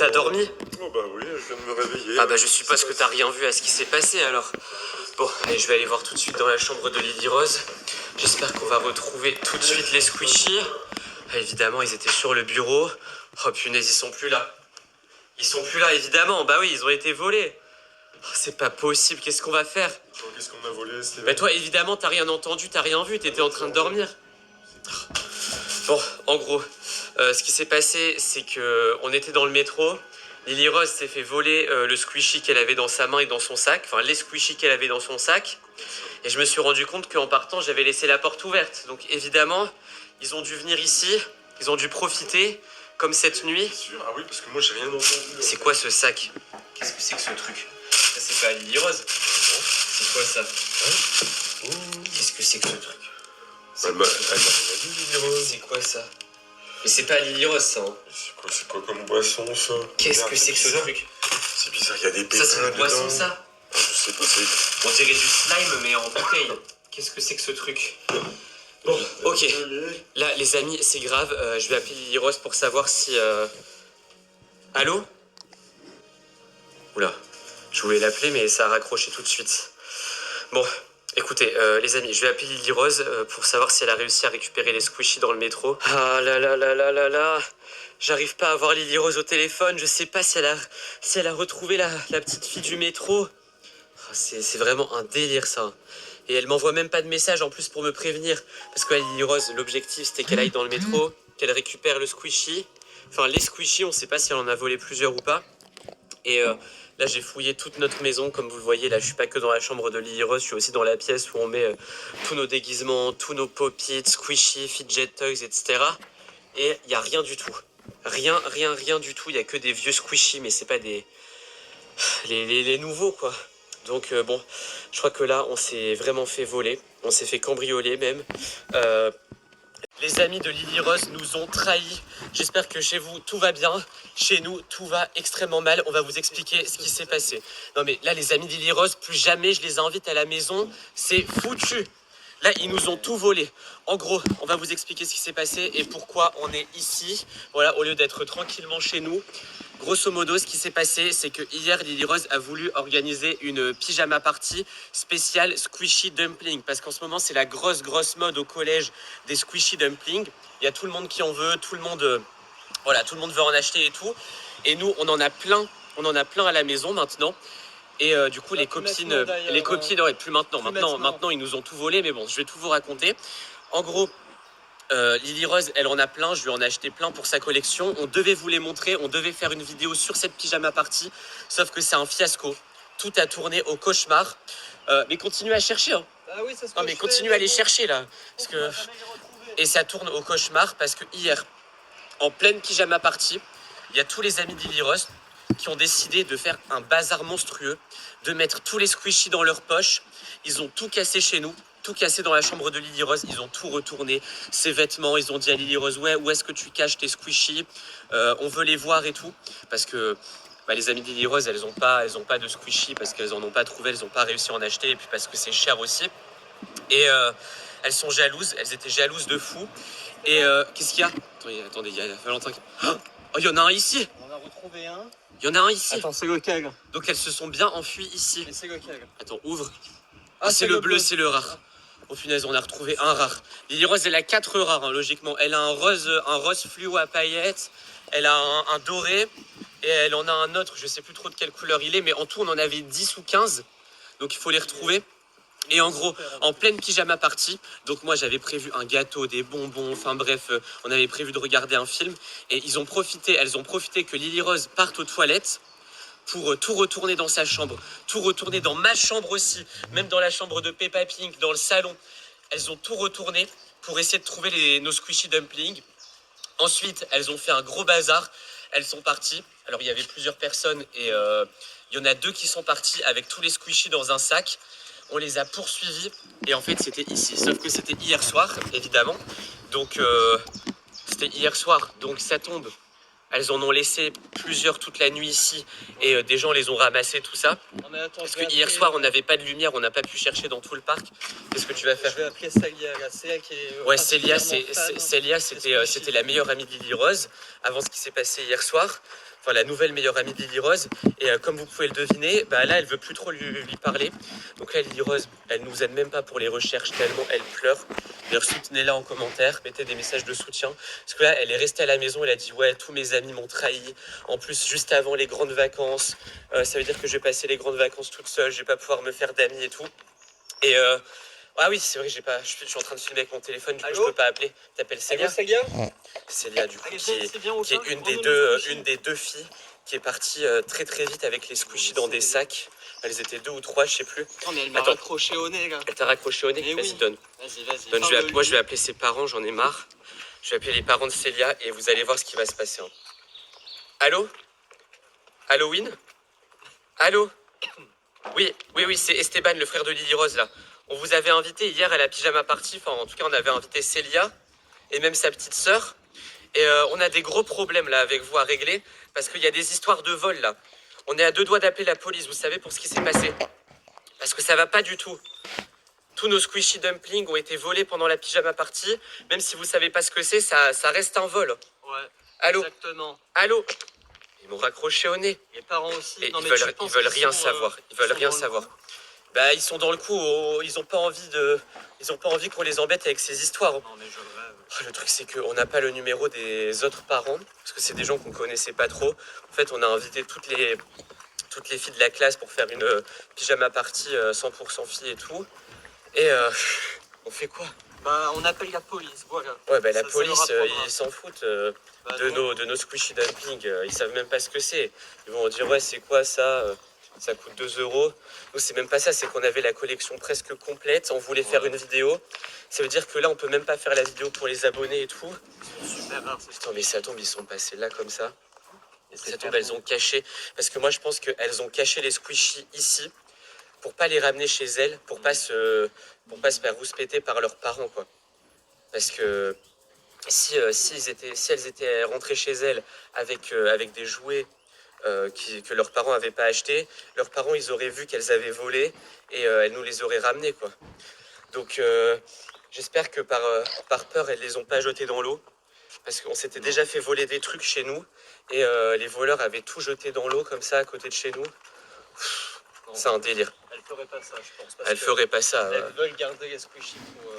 T'as dormi? Oh bah oui, je viens de me réveiller. Ah bah je suppose que t'as rien vu à ce qui s'est passé alors. Bon, allez, je vais aller voir tout de suite dans la chambre de Lily Rose. J'espère qu'on va retrouver tout de suite les squishies. Ah, évidemment, ils étaient sur le bureau. Oh punaise, ils sont plus là. Ils sont plus là, évidemment. Bah oui, ils ont été volés. Oh, c'est pas possible, qu'est-ce qu'on va faire? Qu'est-ce qu'on a volé, Steven? Bah toi, évidemment, t'as rien entendu, t'as rien vu, t'étais en train de dormir. Bon, en gros, ce qui s'est passé, c'est que on était dans le métro. Lily Rose s'est fait voler le squishy qu'elle avait dans sa main et dans son sac. Enfin, les squishies qu'elle avait dans son sac. Et je me suis rendu compte qu'en partant, j'avais laissé la porte ouverte. Donc évidemment, ils ont dû venir ici. Ils ont dû profiter, comme cette nuit. Sûr? Ah oui, parce que moi, j'ai rien entendu. C'est quoi ce sac? Qu'est-ce que c'est que ce truc? Ça, c'est pas Lily Rose. C'est quoi ça? Qu'est-ce que c'est que ce truc? Elle m'a rien dit, Lily Rose. C'est quoi ça? Mais c'est pas Lily Rose, ça. Hein. C'est quoi comme boisson, ça? Qu'est-ce que c'est que ce truc? C'est bizarre, il y a des pépins. Ça, c'est une boisson, dedans. ça? Je sais pas, c'est... On dirait du slime, mais en bouteille. Qu'est-ce que c'est que ce truc? Bon, ok. Là, les amis, c'est grave. Je vais appeler Lily Rose pour savoir si... Allô? Oula. Je voulais l'appeler, mais ça a raccroché tout de suite. Bon, écoutez, les amis, je vais appeler Lily Rose pour savoir si elle a réussi à récupérer les squishies dans le métro. Ah là là là là là là. J'arrive pas à avoir Lily Rose au téléphone. Je sais pas si elle a retrouvé la petite fille du métro. Oh, c'est vraiment un délire, ça. Et elle m'envoie même pas de message en plus pour me prévenir. Parce que Lily Rose, l'objectif, c'était qu'elle aille dans le métro, qu'elle récupère le squishy. Enfin, les squishies, on sait pas si elle en a volé plusieurs ou pas. Et là, j'ai fouillé toute notre maison, comme vous le voyez. Là, je suis pas que dans la chambre de Lily Rose, je suis aussi dans la pièce où on met tous nos déguisements, tous nos pop-it, squishy, fidget toys, etc. Et il y a rien du tout. Rien du tout. Il y a que des vieux squishy, mais c'est pas des... Les nouveaux, quoi. Donc bon, je crois que là, on s'est vraiment fait voler. On s'est fait cambrioler même. Les amis de Lily Rose nous ont trahis. J'espère que chez vous, tout va bien. Chez nous, tout va extrêmement mal. On va vous expliquer ce qui s'est passé. Non mais là, les amis de Lily Rose, plus jamais je les invite à la maison. C'est foutu. Là, ils nous ont tout volé. En gros, on va vous expliquer ce qui s'est passé et pourquoi on est ici. Voilà, au lieu d'être tranquillement chez nous. Grosso modo, ce qui s'est passé, c'est que hier, Lily Rose a voulu organiser une pyjama party spéciale squishy dumpling. Parce qu'en ce moment, c'est la grosse mode au collège des squishy dumplings. Il y a tout le monde qui en veut, tout le monde, voilà, tout le monde veut en acheter et tout. Et nous, on en a plein à la maison maintenant. Et du coup, les copines, ouais, plus maintenant. Maintenant, ils nous ont tout volé, mais bon, je vais tout vous raconter. En gros, Lily Rose, elle en a plein, je lui en ai acheté plein pour sa collection. On devait vous les montrer, on devait faire une vidéo sur cette pyjama party, sauf que c'est un fiasco. Tout a tourné au cauchemar. Mais continuez à chercher, hein. Ah oui, ça se Non, mais continuez à les chercher, là. Parce que... Et ça tourne au cauchemar parce que hier, en pleine pyjama party, il y a tous les amis de Lily Rose qui ont décidé de faire un bazar monstrueux, de mettre tous les squishies dans leur poche. Ils ont tout cassé chez nous, tout cassé dans la chambre de Lily Rose. Ils ont tout retourné, ses vêtements. Ils ont dit à Lily Rose, ouais, où est-ce que tu caches tes squishies? On veut les voir et tout. Parce que bah, les amis de Lily Rose, elles ont pas de squishies parce qu'elles en ont pas trouvé, elles ont pas réussi à en acheter. Et puis parce que c'est cher aussi. Et elles sont jalouses, elles étaient jalouses de fou. Et qu'est-ce qu'il y a? Attendez, il y a Valentin qui... Oh, il y en a un ici! On en a retrouvé un. Il y en a un ici. Attends, c'est Gokag. Donc elles se sont bien enfuies ici. Et c'est Gokag. Attends, ouvre. Ah, c'est le bleu, c'est le rare. Oh punaise, on a retrouvé un rare. Lily Rose, elle a 4 rares, hein, logiquement. Elle a un rose fluo à paillettes. Elle a un doré. Et elle en a un autre, je sais plus trop de quelle couleur il est. Mais en tout, on en avait 10 ou 15. Donc il faut les retrouver. Et en gros, en pleine pyjama party, donc moi j'avais prévu un gâteau, des bonbons, enfin bref, on avait prévu de regarder un film. Et elles ont profité que Lily Rose parte aux toilettes pour tout retourner dans sa chambre, tout retourner dans ma chambre aussi, même dans la chambre de Peppa Pink, dans le salon. Elles ont tout retourné pour essayer de trouver nos squishy dumplings. Ensuite, elles ont fait un gros bazar, elles sont parties. Alors il y avait plusieurs personnes et il y en a 2 qui sont parties avec tous les squishies dans un sac. On les a poursuivis et en fait c'était ici, sauf que c'était hier soir évidemment, donc c'était hier soir, donc ça tombe, elles en ont laissé plusieurs toute la nuit ici et des gens les ont ramassés tout ça, parce que hier soir on n'avait pas de lumière, on n'a pas pu chercher dans tout le parc. Qu'est-ce que tu vas faire? Je vais appeler Célia, là. Célia qui est... Ouais, Célia c'était la meilleure amie de Lily Rose avant ce qui s'est passé hier soir. enfin la nouvelle meilleure amie de Lily Rose. Et comme vous pouvez le deviner, bah là elle veut plus trop lui parler. Donc là Lily Rose, elle nous aide même pas pour les recherches tellement elle pleure. D'ailleurs soutenez-la en commentaire, mettez des messages de soutien. Parce que là elle est restée à la maison, elle a dit ouais tous mes amis m'ont trahi. En plus juste avant les grandes vacances, ça veut dire que je vais passer les grandes vacances toute seule, je vais pas pouvoir me faire d'amis et tout. Et ah oui, c'est vrai, je suis en train de filmer avec mon téléphone, du coup je peux pas appeler. T'appelles Célia? Célia? Célia, du coup, Allez, qui c'est bien, est une des deux filles qui est partie très très vite avec les squishies dans des sacs. Elles étaient 2 ou 3, je sais plus. Non, mais elle m'a Attends. raccroché au nez, là. Elle t'a raccroché au nez? Eh Vas-y, oui. donne. Vas-y. Donne, moi, je vais appeler ses parents, j'en ai marre. Je vais appeler les parents de Célia et vous allez voir ce qui va se passer. Hein. Allô? Halloween? Allô? Oui, c'est Esteban, le frère de Lily Rose, là. On vous avait invité hier à la pyjama party, enfin en tout cas on avait invité Célia et même sa petite sœur. Et on a des gros problèmes là avec vous à régler parce qu'il y a des histoires de vol là. On est à 2 doigts d'appeler la police, vous savez, pour ce qui s'est passé. Parce que ça va pas du tout. Tous nos squishy dumplings ont été volés pendant la pyjama party. Même si vous savez pas ce que c'est, ça reste un vol. Ouais. Allô? Exactement. Allô? Ils m'ont raccroché au nez. Les parents aussi. Et Non, ils mais veulent rien savoir. Ils veulent rien dans le savoir. coup. Bah ils sont dans le coup, ils ont pas envie qu'on les embête avec ces histoires. Non, mais je le rêve. Le truc c'est qu'on n'a pas le numéro des autres parents, parce que c'est des gens qu'on connaissait pas trop. En fait on a invité toutes les filles de la classe pour faire une pyjama party 100% filles et tout. Et on fait quoi? Bah, on appelle la police, voilà. Ouais bah la Ça police leur apprendra. ils s'en foutent Bah, de non. nos squishy dumplings, ils savent même pas ce que c'est. Ils vont dire ouais c'est quoi ça? Ça coûte 2 euros. Nous, c'est même pas ça, c'est qu'on avait la collection presque complète. On voulait faire une vidéo. Ça veut dire que là, on peut même pas faire la vidéo pour les abonnés et tout. Super rare, c'est Putain, mais ça tombe, ils sont passés là comme ça. Ça tombe, super elles bon. ont caché. Parce que moi, je pense qu'elles ont caché les squishies ici pour pas les ramener chez elles, pour pas se faire rouspéter par leurs parents, quoi. Parce que si elles étaient rentrées chez elles avec des jouets que leurs parents n'avaient pas acheté, leurs parents ils auraient vu qu'elles avaient volé et elles nous les auraient ramenées quoi. Donc j'espère que par peur elles les ont pas jetées dans l'eau parce qu'on s'était déjà fait voler des trucs chez nous et les voleurs avaient tout jeté dans l'eau comme ça à côté de chez nous. C'est un délire. Elles feraient pas ça, je pense. Parce Elles que feraient pas ça. Elles veulent garder les squishies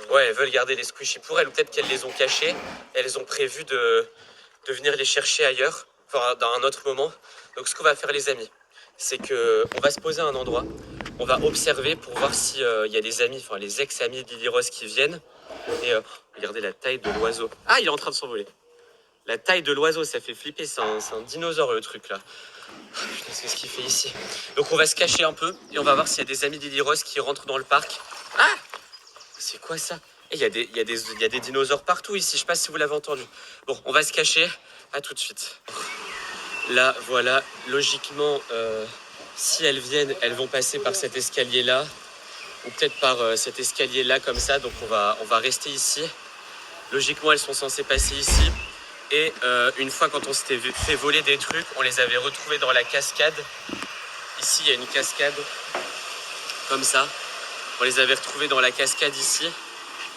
pour. Ouais, elles veulent garder les squishies pour elles ou peut-être qu'elles les ont cachés. Elles ont prévu de venir les chercher ailleurs, enfin dans un autre moment. Donc ce qu'on va faire les amis, c'est que on va se poser à un endroit, on va observer pour voir si y a des amis, enfin les ex-amis de Lily Rose qui viennent. Et regardez la taille de l'oiseau. Ah, il est en train de s'envoler. La taille de l'oiseau, ça fait flipper, c'est un dinosaure le truc là. Oh, putain, c'est ce qu'il fait ici. Donc on va se cacher un peu et on va voir s'il y a des amis de Lily Rose qui rentrent dans le parc. Ah, c'est quoi ça? Il y a des dinosaures partout ici, je sais pas si vous l'avez entendu. Bon, on va se cacher, à tout de suite. Là, voilà, logiquement, si elles viennent, elles vont passer par cet escalier-là, ou peut-être par cet escalier-là, comme ça, donc on va rester ici. Logiquement, elles sont censées passer ici. Et une fois, quand on s'était fait voler des trucs, on les avait retrouvées dans la cascade. Ici, il y a une cascade, comme ça. On les avait retrouvées dans la cascade ici.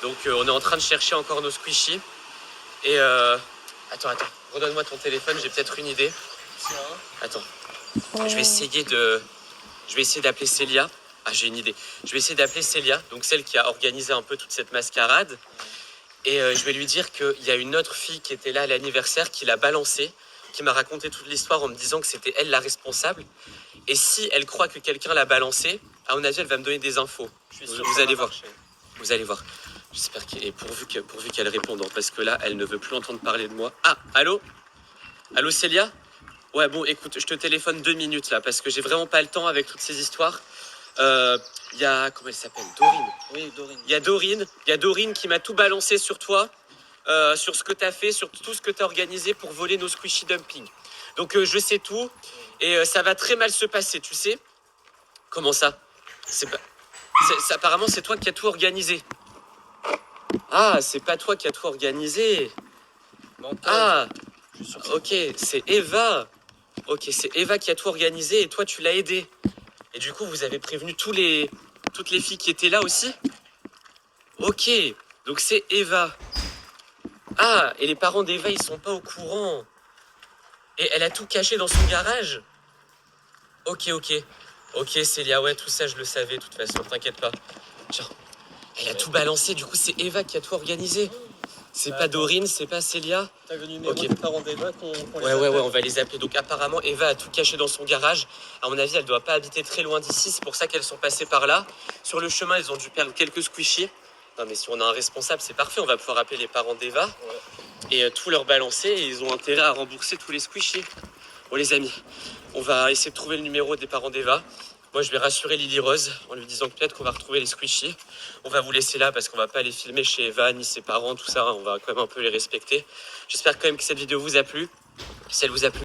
Donc, on est en train de chercher encore nos squishies. Et attends, redonne-moi ton téléphone, j'ai peut-être une idée. Tiens. Attends, je vais essayer d'appeler Célia. Ah, j'ai une idée. Je vais essayer d'appeler Célia, donc celle qui a organisé un peu toute cette mascarade. Et je vais lui dire qu'il y a une autre fille qui était là à l'anniversaire, qui l'a balancée, qui m'a raconté toute l'histoire en me disant que c'était elle la responsable. Et si elle croit que quelqu'un l'a balancée, à mon avis, elle va me donner des infos. Vous allez voir. Vous allez voir. J'espère qu'elle, pourvu qu'elle réponde, hein, parce que là, elle ne veut plus entendre parler de moi. Ah, allô? Allô, Célia? Ouais, bon, écoute, je te téléphone 2 minutes, là, parce que j'ai vraiment pas le temps avec toutes ces histoires. Il y a, comment elle s'appelle? Dorine. Oui, Dorine. Il y a Dorine qui m'a tout balancé sur toi, sur ce que t'as fait, sur tout ce que t'as organisé pour voler nos squishy dumplings. Donc, je sais tout, et ça va très mal se passer, tu sais? Comment ça? Apparemment, c'est toi qui as tout organisé. Ah, c'est pas toi qui as tout organisé. Ah, ok, c'est Eva. Ok, c'est Eva qui a tout organisé et toi, tu l'as aidé. Et du coup, vous avez prévenu toutes les filles qui étaient là aussi? Ok, donc c'est Eva. Ah, et les parents d'Eva, ils sont pas au courant. Et elle a tout caché dans son garage. Ok, Célia, ouais, tout ça, je le savais, de toute façon, t'inquiète pas. Tiens, elle a tout balancé, du coup, c'est Eva qui a tout organisé. C'est pas Dorine, c'est pas Célia. T'as le numéro Ok. des parents d'Eva qu'on les Ouais, appelle. on va les appeler. Donc apparemment, Eva a tout caché dans son garage. À mon avis, elle doit pas habiter très loin d'ici. C'est pour ça qu'elles sont passées par là. Sur le chemin, elles ont dû perdre quelques squishies. Non, mais si on a un responsable, c'est parfait. On va pouvoir appeler les parents d'Eva et tout leur balancer. Et ils ont intérêt à rembourser tous les squishies. Bon, les amis, on va essayer de trouver le numéro des parents d'Eva. Moi, je vais rassurer Lily Rose en lui disant que peut-être qu'on va retrouver les squishies. On va vous laisser là parce qu'on va pas aller filmer chez Eva ni ses parents, tout ça. On va quand même un peu les respecter. J'espère quand même que cette vidéo vous a plu. Si elle vous a plu,